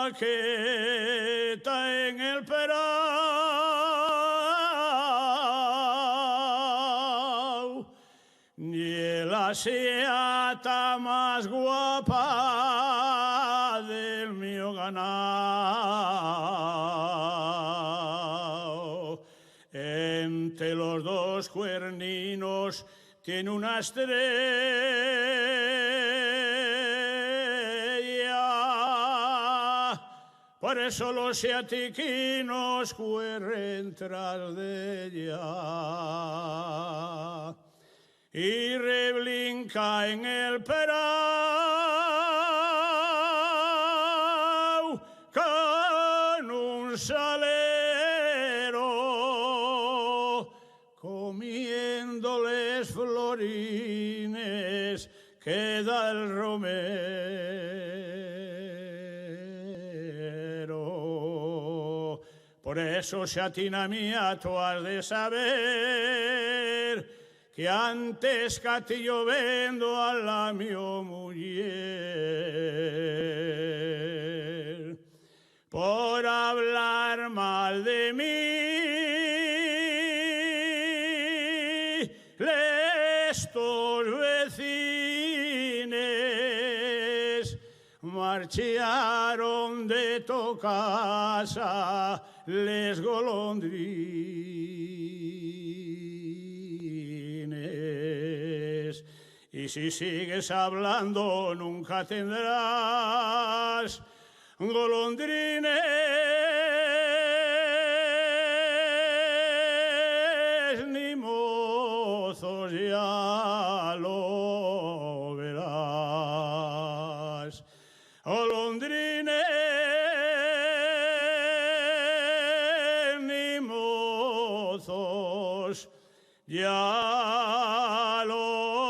vaqueta en el perao, ni la seata más guapa del mío ganao. Entre los dos cuerninos tiene una estrella, por eso los seatiquinos corren tras de ella. Y reblinca en el perao con un salero, comiéndoles florines que da el romero. Por eso, seatina mía, tú has de saber que antes catillo vendo a la mio mujer por hablar mal de mí. Estos vecines marcharon de tu casa les golondrines. Y si sigues hablando nunca tendrás golondrines ni mozos, ya lo verás. Golondrines ni mozos, ya lo